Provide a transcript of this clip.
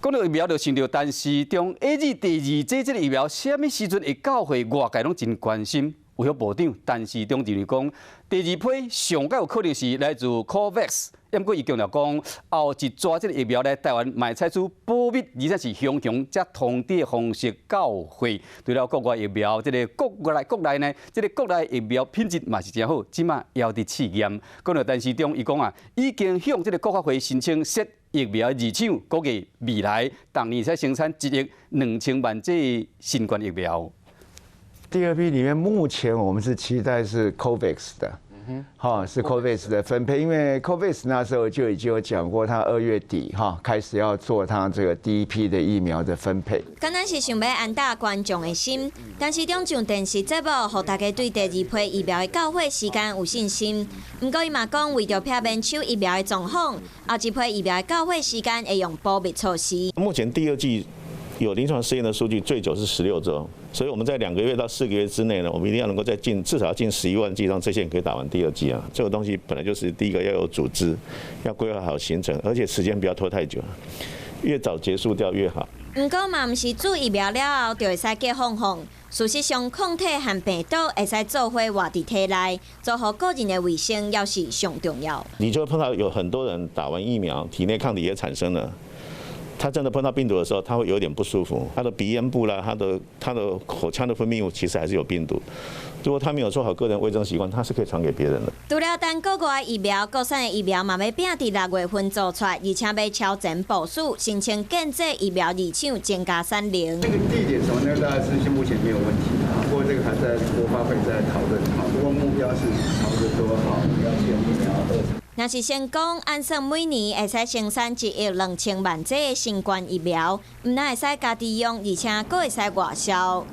讲到疫苗，就想到陈时中 AZ 第二剂这个疫苗，什么时阵会到货？外界拢真关心。卫生部长陈时中认为讲，第二批上较有可能是来自 COVAX。不过伊强调讲，后一抓这个疫苗来台湾，卖采取保密，而且是雄才通知的方式到货。除了国外疫苗，这个国内呢，这个国内疫苗品质嘛是真好，即马也要伫试验。讲到陈时中，伊讲啊，已经向这个国发会申请set疫苗的入场，估计未来当年才生产1亿2千万剂新冠疫苗。第二批里面，目前我们是期待是 COVAX 的，是 COVAX 的分配，因为 COVAX 那时候就已经有讲过，他2月底开始要做他这个第一批的疫苗的分配。敢若是想要安打观众的心，但是中上电视节目，让大家对第二批疫苗的到货时间有信心。不过伊嘛讲，为着避免抢疫苗的状况，后一批疫苗的到货时间会用保密措施。目前第二剂有临床试验的数据，最久是16周。所以我们在2个月到4个月之内呢，我们一定要能够至少进11万剂，让这些人可以打完第二剂啊。这个东西本来就是第一个要有组织，要规划好行程，而且时间不要拖太久，越早结束掉越好。不过嘛，唔是注疫苗了后就会使结放。事实上，抗体和病毒会使做伙活伫体内，做好个人的卫生要是上重要。你就会碰到有很多人打完疫苗，体内抗体也产生了。他真的碰到病毒的时候，他会有点不舒服，他的鼻咽部啦，他的口腔的分泌物其实还是有病毒。如果他没有做好个人卫生习惯，他是可以传给别人的。除了等国外疫苗，国产的疫苗嘛要拼伫6月份做出来，而且要超前部署，申请建制疫苗入场，增加产能。这个地点什么呢？大概是目前没有问题的，不过这个还在国发会在讨论。不过目标是差不多要建疫苗2场。若是先讲，按算每年会使生产1亿2千万剂的新冠疫苗，唔但会使家己用，而且阁会使外销。